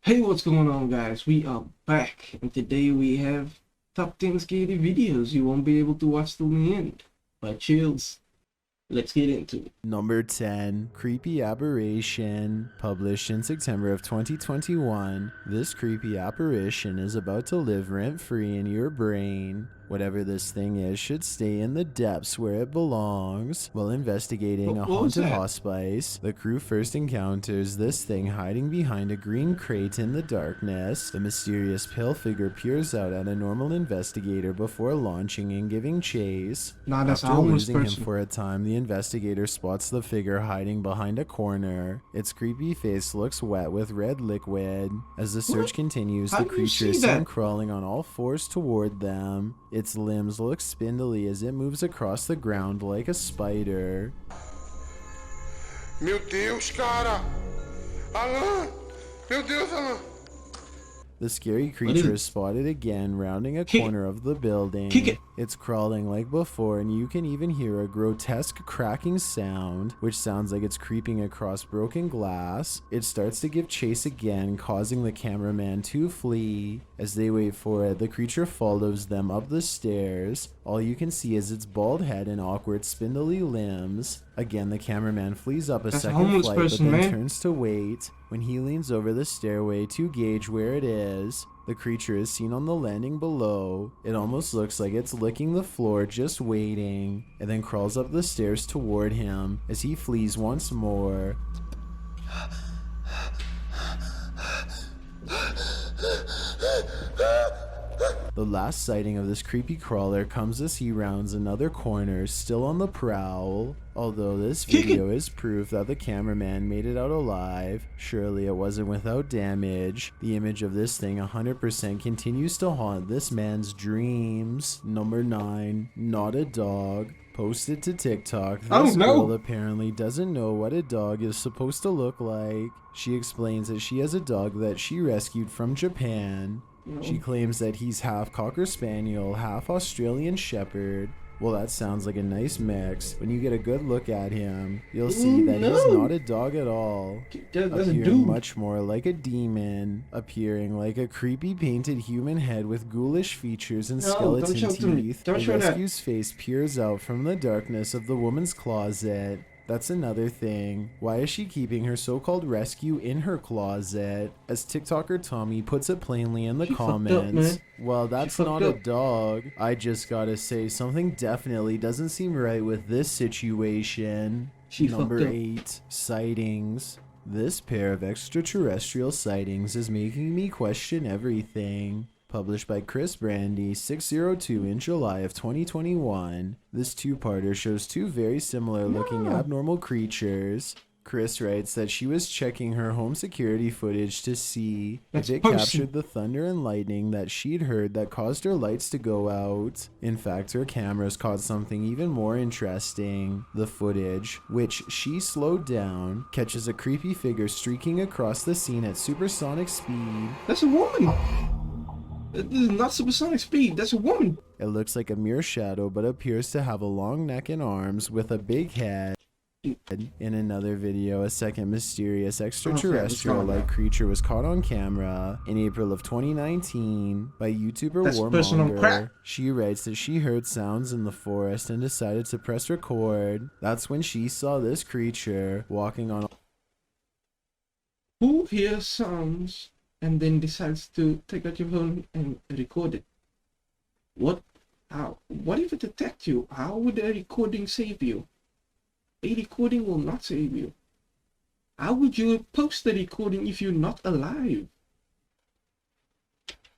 Hey, what's going on, guys? We are back, and today we have top 10 scary videos you won't be able to watch till the end. But chills, let's get into it. Number 10, Creepy Apparition. Published in September of 2021, this creepy apparition is about to live rent-free in your brain. Whatever this thing is should stay in the depths where it belongs. While investigating a What was haunted that? hospice, the crew first encounters this thing hiding behind a green crate in the darkness. The mysterious pale figure peers out at a normal investigator before launching and giving chase. Nah, that's a After homeless losing him person. for a time, the investigator spots the figure hiding behind a corner. Its creepy face looks wet with red liquid. As the search continues, How the do you creature see is seen that? crawling on all fours toward them. Its limbs look spindly as it moves across the ground like a spider. Meu Deus, cara! Alan! Meu Deus, Alan! The scary is creature it? is spotted again, rounding a Kick it. corner of the building. Kick it. It's crawling like before, and you can even hear a grotesque cracking sound, which sounds like it's creeping across broken glass. It starts to give chase again, causing the cameraman to flee. As they wait for it, the creature follows them up the stairs. All you can see is its bald head and awkward spindly limbs. Again, the cameraman flees up a That's a second homeless flight, person, but then man. turns to wait. When he leans over the stairway to gauge where it is, the creature is seen on the landing below. It almost looks like it's licking the floor, just waiting, and then crawls up the stairs toward him as he flees once more. The last sighting of this creepy crawler comes as he rounds another corner, still on the prowl. Although this Kick it. video is proof that the cameraman made it out alive, surely it wasn't without damage. The image of this thing 100% continues to haunt this man's dreams. Number 9, Not a Dog. Posted to TikTok, Oh, this no. girl apparently doesn't know what a dog is supposed to look like. She explains that she has a dog that she rescued from Japan. She claims that he's half Cocker Spaniel, half Australian Shepherd. Well, that sounds like a nice mix. When you get a good look at him, you'll see that he's no. not a dog at all. That's a Appearing dude. much more like a demon, appearing like a creepy painted human head with ghoulish features and No, don't skeleton show it to me. teeth. Don't The show that. rescue's face peers out from the darkness of the woman's closet. That's another thing. Why is she keeping her so-called rescue in her closet? As TikToker Tommy puts it plainly in the She fucked up, comments, man. well, that's fucked not a up. dog. I just gotta say, something definitely doesn't seem right with this situation. She Number fucked up. 8, sightings. This pair of extraterrestrial sightings is making me question everything. Published by Chris Brandy, 602 in July of 2021. This two-parter shows two very similar looking abnormal creatures. Chris writes that she was checking her home security footage to see That's if it person. captured the thunder and lightning that she'd heard that caused her lights to go out. In fact, her cameras caught something even more interesting. The footage, which she slowed down, catches a creepy figure streaking across the scene at supersonic speed. That's a woman. This is not supersonic speed. That's a woman. It looks like a mere shadow but appears to have a long neck and arms with a big head. In another video, a second mysterious extraterrestrial-like creature was caught on camera in April of 2019 by YouTuber That's the person on crack. Warmonger. She writes that she heard sounds in the forest and decided to press record. That's when she saw this creature walking on. Who hears sounds and then decides to take out your phone and record it? What? How? What if it detects you? How would a recording save you? A recording will not save you. How would you post the recording if you're not alive?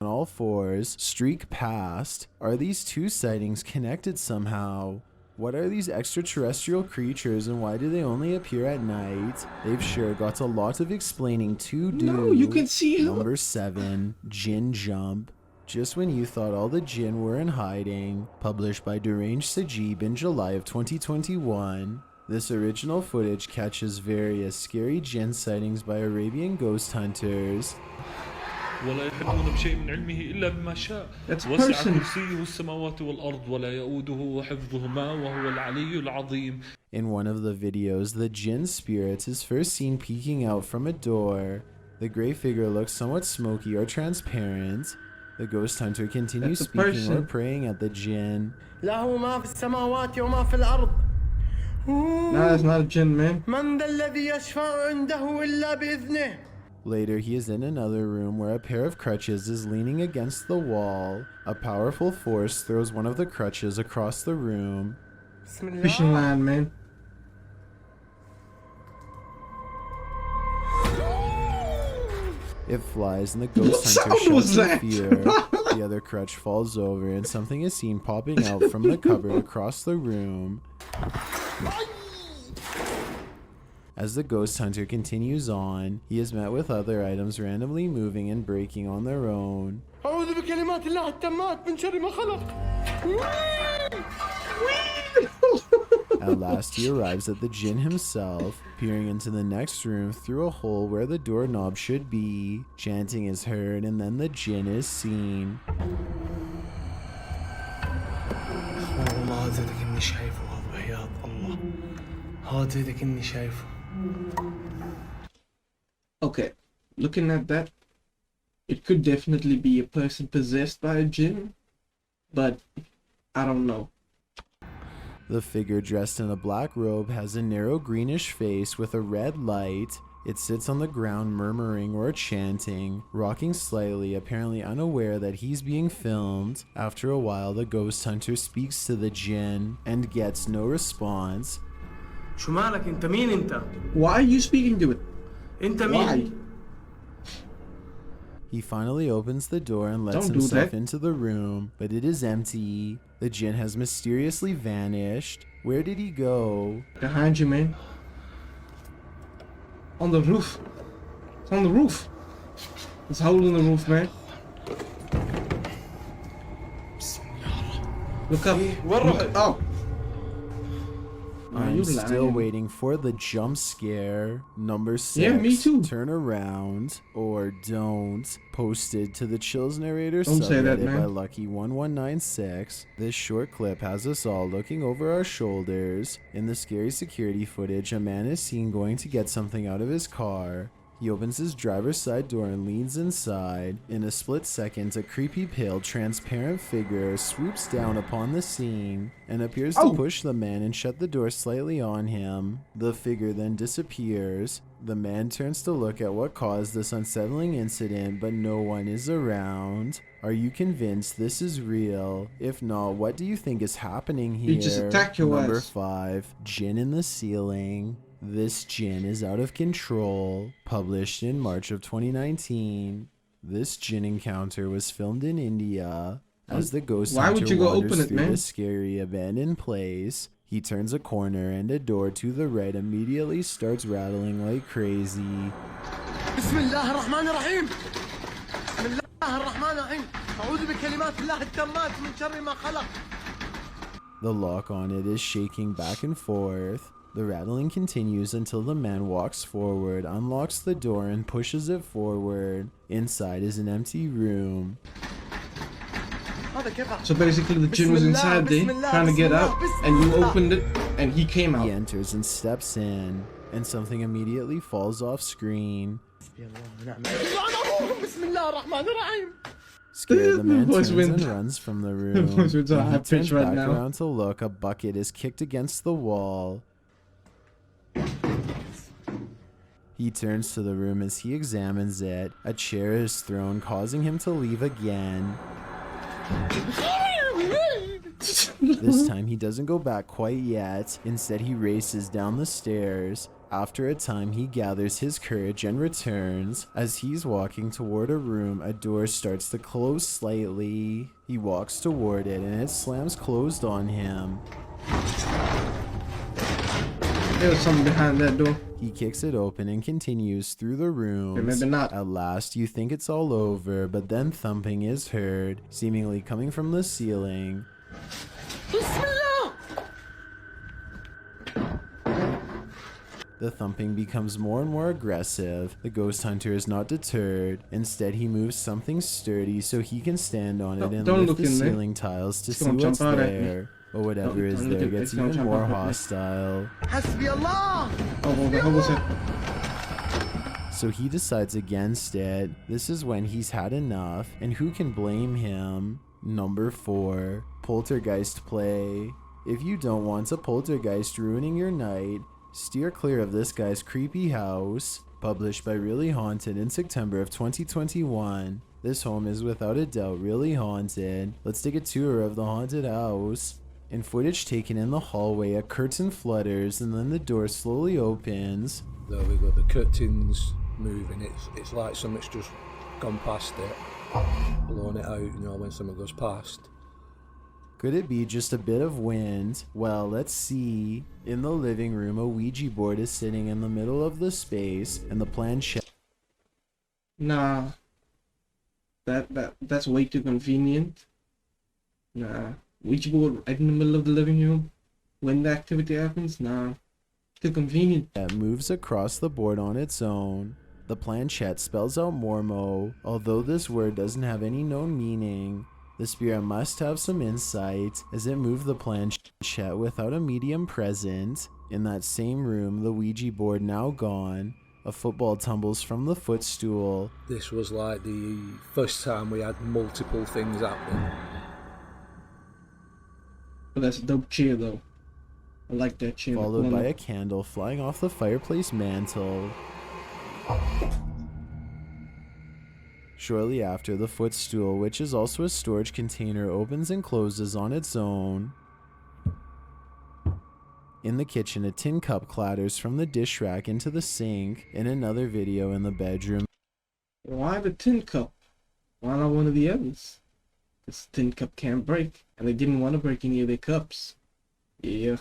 On all fours, streak past. Are these two sightings connected somehow? What are these extraterrestrial creatures and why do they only appear at night? They've sure got a lot of explaining to do. No, you can see her. Number 7, Jinn Jump. Just when you thought all the jinn were in hiding. Published by Deranged Sajib in July of 2021. This original footage catches various scary jinn sightings by Arabian ghost hunters. ولا يحيطون بشيء من علمه إلا بما شاء That's وسع person. كرسيه السماوات والأرض ولا يؤوده حفظهما وهو العلي العظيم. In one of the videos, the jinn spirit is first seen peeking out from a door. The gray figure looks somewhat smoky or transparent. The ghost hunter continues That's a speaking or person. praying at the jinn. لا هو ما في السماوات وما في الأرض. Nah, that's not a jinn, man. من ذا الذي يشفع عنده إلا بإذنه. Later, he is in another room where a pair of crutches is leaning against the wall. A powerful force throws one of the crutches across the room. بسم الله. Fishing line, man. It flies and the ghost What hunter sound was shouts in that? fear. The other crutch falls over and something is seen popping out from the cupboard across the room. As the ghost hunter continues on, he is met with other items randomly moving and breaking on their own. أعوذ بكلمات الله التامات من شر ما خلق. At last, he arrives at the jinn himself, peering into the next room through a hole where the doorknob should be. Chanting is heard, and then the jinn is seen. والله هذا كني شايفه هذا وحياة الله. هذا كني شايفه. Okay, looking at that, it could definitely be a person possessed by a jinn, but I don't know. The figure dressed in a black robe has a narrow greenish face with a red light. It sits on the ground murmuring or chanting, rocking slightly, apparently unaware that he's being filmed. After a while, the ghost hunter speaks to the jinn and gets no response. شو مالك أنت مين أنت؟ Why are you speaking to it? أنت Why? مين؟ He finally opens the door and lets Don't do himself that. into the room, but it is empty. The jinn has mysteriously vanished. Where did he go? Behind you, man. On the roof. It's on the roof. There's a hole in the roof, man. Look up. Look up. I'm you still lying. waiting for the jump scare. Number 6. Yeah, me too. Turn around or don't. Posted to the Chills Narrator Don't say that, subreddit by man. Lucky1196. This short clip has us all looking over our shoulders. In the scary security footage, a man is seen going to get something out of his car. He opens his driver's side door and leans inside. In a split second, a creepy, pale, transparent figure swoops down upon the scene and appears to Oh. push the man and shut the door slightly on him. The figure then disappears. The man turns to look at what caused this unsettling incident, but no one is around. Are you convinced this is real? If not, what do you think is happening here? You just attack your Number ass. 5. Jinn in the Ceiling. This jinn is out of control. Published in March of 2019. This jinn encounter was filmed in India. As the ghost Why would hunter you go wanders open it, through man? the scary abandoned place, he turns a corner and a door to the right immediately starts rattling like crazy. بسم الله الرحمن الرحيم. بسم الله الرحمن الرحيم. أعوذ بكلمات الله التامات من شر ما خلق. The lock on it is shaking back and forth. The rattling continues until the man walks forward, unlocks the door, and pushes it forward. Inside is an empty room. هذا كيف؟ So basically, the jinn was inside there, trying to get out, and you opened it, and he came He out. enters and steps in, and something immediately falls off screen. بسم الله الرحمن الرحيم. Scared, the man Voice turns went- and runs from the voice room. went on When he high turns pitch right back now. around to look, a bucket is kicked against the wall. He turns to the room as he examines it. A chair is thrown, causing him to leave again. This time he doesn't go back quite yet. Instead, he races down the stairs. After a time, he gathers his courage and returns. As he's walking toward a room, a door starts to close slightly. He walks toward it and it slams closed on him. There was something behind that door. He kicks it open and continues through the rooms. maybe not. At last, you think it's all over, but then thumping is heard, seemingly coming from the ceiling. بسم الله. The thumping becomes more and more aggressive. The ghost hunter is not deterred. Instead, he moves something sturdy so he can stand on it and Don't lift look the in there. ceiling tiles to It's see gonna what's jump out at me. there. But whatever is Don't look there at it. gets It's gonna even jump more out at me. hostile. حسبي الله. Oh, hold on, hold on a sec. so he decides against it. This is when he's had enough, and who can blame him? Number 4, poltergeist play. If you don't want a poltergeist ruining your night, steer clear of this guy's creepy house. Published by Really Haunted in September of 2021. This home is without a doubt really haunted. Let's take a tour of the haunted house. In footage taken in the hallway, a curtain flutters and then the door slowly opens. There we go, the curtains moving. It's like something's just gone past it, blown it out, you know, when something goes past. Could it be just a bit of wind? Well, let's see. In the living room, a Ouija board is sitting in the middle of the space, and the planchette. Nah. That's way too convenient. Nah. Ouija board right in the middle of the living room when the activity happens? Nah. Too convenient. Moves across the board on its own. The planchette spells out Mormo, although this word doesn't have any known meaning. The spirit must have some insight, as it moved the planchette without a medium present. In that same room, the Ouija board now gone, a football tumbles from the footstool. This was like the first time we had multiple things happening. But that's a dope chair though. I like that chair. Followed by a candle flying off the fireplace mantle. Shortly after, the footstool, which is also a storage container, opens and closes on its own. In the kitchen, a tin cup clatters from the dish rack into the sink. In another video in the bedroom, why the tin cup? Why not one of the others? This tin cup can't break, and they didn't want to break any of their cups. Yeah.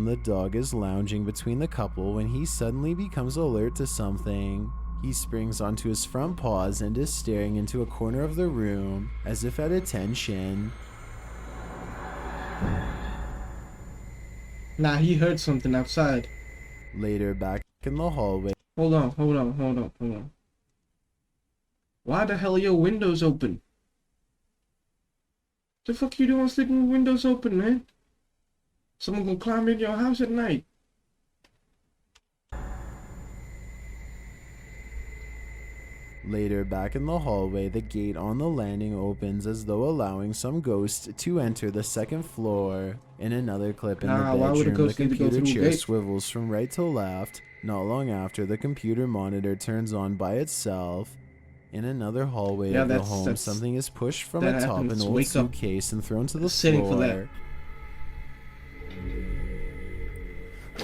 the dog is lounging between the couple when he suddenly becomes alert to something. He springs onto his front paws and is staring into a corner of the room, as if at attention. Nah, he heard something outside. Later, back in the hallway. Hold on. Why the hell are your windows open? The fuck you doing sleeping with windows open, man? Someone gonna climb in your house at night. Later, back in the hallway, the gate on the landing opens as though allowing some ghost to enter the second floor. In another clip in the bedroom, the computer chair swivels from right to left. Not long after, the computer monitor turns on by itself. In another hallway of the home, something is pushed from atop an old suitcase and thrown to the floor.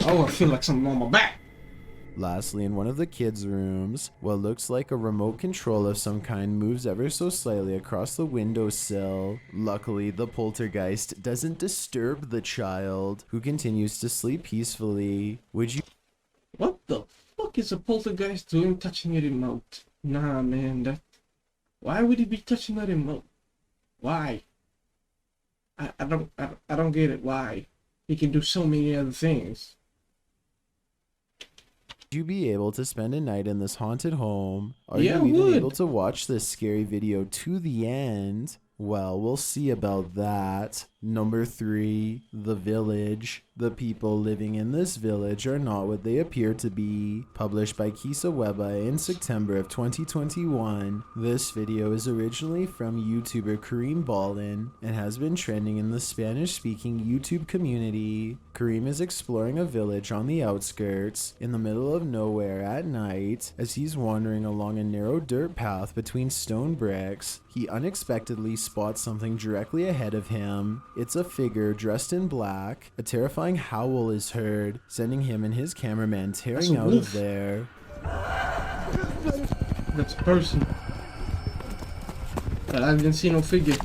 Oh, I feel like something on my back. Lastly, in one of the kids' rooms, what looks like a remote control of some kind moves ever so slightly across the windowsill. Luckily, the poltergeist doesn't disturb the child, who continues to sleep peacefully. Would you... What the fuck is a poltergeist doing touching a remote? Nah, man, why would he be touching the remote? Why? I don't get it. Why? He can do so many other things. Would you be able to spend a night in this haunted home? Are you even able to watch this scary video to the end? Well, we'll see about that. Number 3, The Village. The people living in this village are not what they appear to be. Published by Kisa Weba in September of 2021. This video is originally from YouTuber Kareem Ballin and has been trending in the Spanish-speaking YouTube community. Kareem is exploring a village on the outskirts, in the middle of nowhere at night. As he's wandering along a narrow dirt path between stone bricks, he unexpectedly spots something directly ahead of him. It's a figure dressed in black. A terrifying howl is heard, sending him and his cameraman tearing out of there. That's a person. But I didn't see no figure.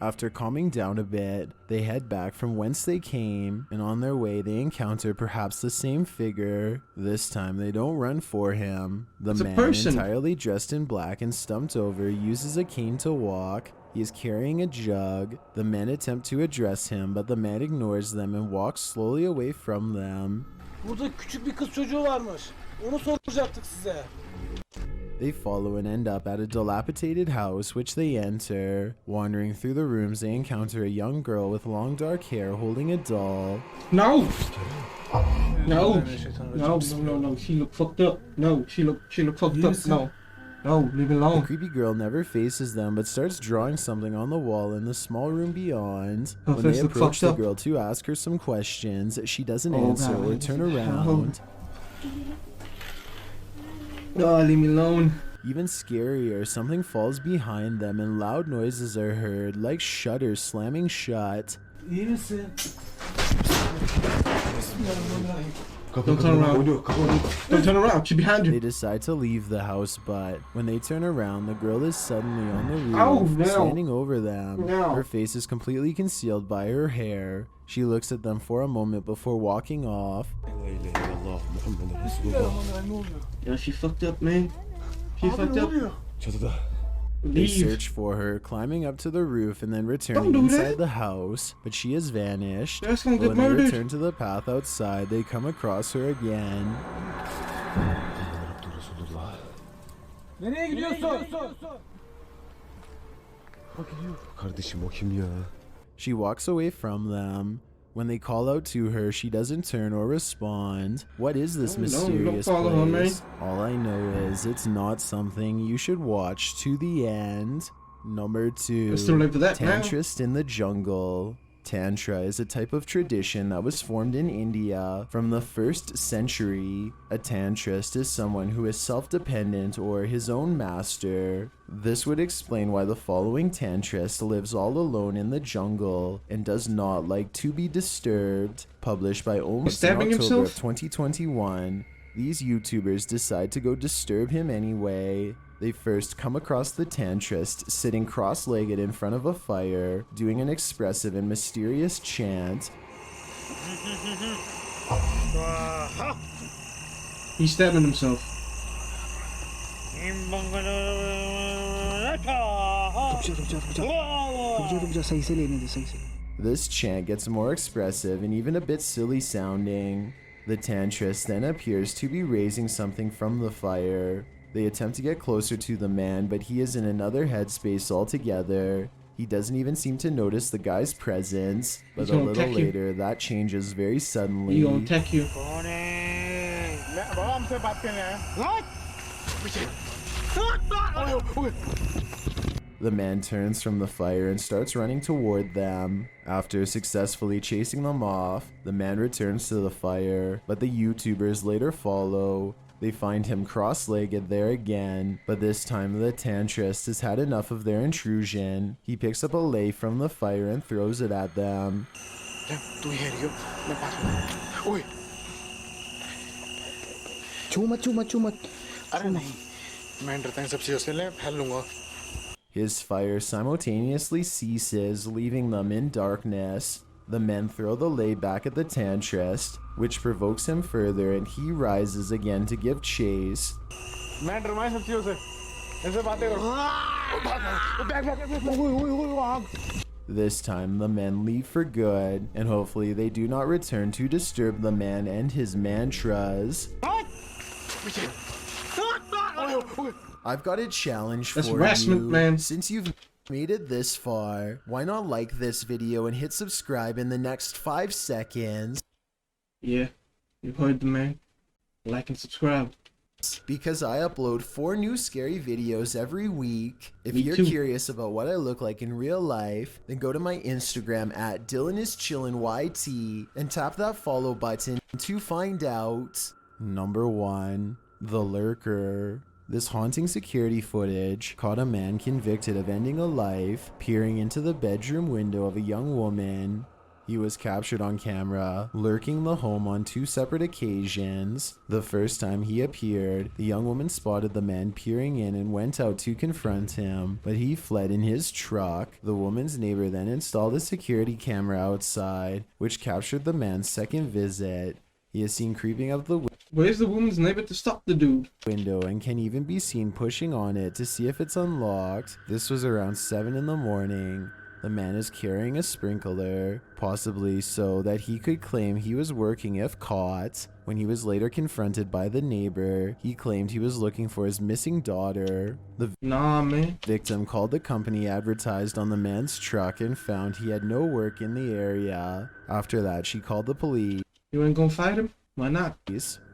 After calming down a bit, they head back from whence they came, and on their way they encounter perhaps the same figure. This time they don't run for him. The man, entirely dressed in black and stumped over, uses a cane to walk. He is carrying a jug. The men attempt to address him, but the man ignores them and walks slowly away from them. Burada küçük bir kız çocuğu varmış. Onu soracaktık size. They follow and end up at a dilapidated house, which they enter. Wandering through the rooms, they encounter a young girl with long dark hair holding a doll. No! No, no. She look fucked up. No, she look fucked up. No, leave it The alone. creepy girl never faces them but starts drawing something on the wall in the small room beyond. Her When they face look approach fucked the up. girl to ask her some questions, she doesn't Oh, answer God. or turn around. Oh, leave me alone. Even scarier, something falls behind them and loud noises are heard, like shutters slamming shut. Don't turn around. Don't turn around. She behind They you. decide to leave the house, but when they turn around, the girl is suddenly on the roof, Oh, no. standing over them. No. Her face is completely concealed by her hair. She looks at them for a moment before walking off. Yeah, she fucked up, man. She fucked up. They Leave. search for her, climbing up to the roof and then returning do inside that. the house, but she has vanished. That's gonna get When they murdered. return to the path outside, they come across her again. She walks away from them. When they call out to her, she doesn't turn or respond. What is this Oh, no, mysterious don't follow her, place? All I know is it's not something you should watch to the end. Number 2. Let's do it for that now. Tantrist in the jungle. Tantra is a type of tradition that was formed in India from the 1st century. A tantrist is someone who is self-dependent or his own master. This would explain why the following tantrist lives all alone in the jungle and does not like to be disturbed. Published by Ohm in stabbing October himself? of 2021, these YouTubers decide to go disturb him anyway. They first come across the tantrist sitting cross-legged in front of a fire, doing an expressive and mysterious chant. He's stabbing himself. This chant gets more expressive and even a bit silly sounding. The tantrist then appears to be raising something from the fire. They attempt to get closer to the man, but he is in another headspace altogether. He doesn't even seem to notice the guy's presence, but He's a gonna little attack you. later that changes very suddenly. He gonna attack you. The man turns from the fire and starts running toward them. After successfully chasing them off, the man returns to the fire, but the YouTubers later follow. They find him cross-legged there again, but this time the tantrist has had enough of their intrusion. He picks up a lei from the fire and throws it at them. His fire simultaneously ceases, leaving them in darkness. The men throw the lei back at the tantrist, which provokes him further, and he rises again to give chase. This time, the men leave for good, and hopefully they do not return to disturb the man and his mantras. I've got a challenge That's for harassment, you. man. Since you've made it this far, why not like this video and hit subscribe in the next 5 seconds? Yeah, you've heard the man. Like and subscribe. Because I upload 4 new scary videos every week. If Me you're too. curious about what I look like in real life, then go to my Instagram at DylanIsChillinYT and tap that follow button to find out. Number 1. The Lurker. This haunting security footage caught a man convicted of ending a life peering into the bedroom window of a young woman. He was captured on camera, lurking the home on 2 separate occasions. The first time he appeared, the young woman spotted the man peering in and went out to confront him, but he fled in his truck. The woman's neighbor then installed a security camera outside, which captured the man's second visit. He is seen creeping up the Where's the woman's neighbor to stop the dude? window and can even be seen pushing on it to see if it's unlocked. This was around 7 in the morning. The man is carrying a sprinkler, possibly so that he could claim he was working if caught. When he was later confronted by the neighbor, he claimed he was looking for his missing daughter. The Nah, man. victim called the company advertised on the man's truck and found he had no work in the area. After that, she called the police. You ain't gonna fight him? Why not?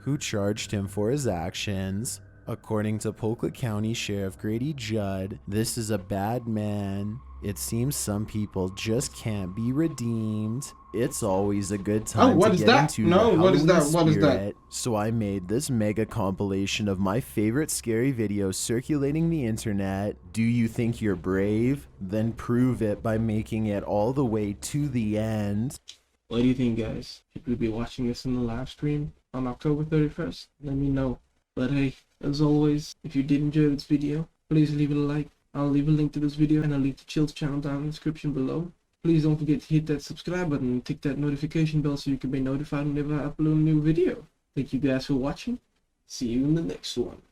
who charged him for his actions. According to Polka County Sheriff Grady Judd, this is a bad man. It seems some people just can't be redeemed. It's always a good time what to is get that? into No, the what is that? Halloween What is that? spirit. So I made this mega compilation of my favorite scary videos circulating the internet. Do you think you're brave? Then prove it by making it all the way to the end. What do you think, guys? Should we be watching this in the live stream on October 31st? Let me know. But hey, as always, if you did enjoy this video, please leave it a like. I'll leave a link to this video and I'll leave the Chills channel down in the description below. Please don't forget to hit that subscribe button and tick that notification bell so you can be notified whenever I upload a new video. Thank you guys for watching. See you in the next one.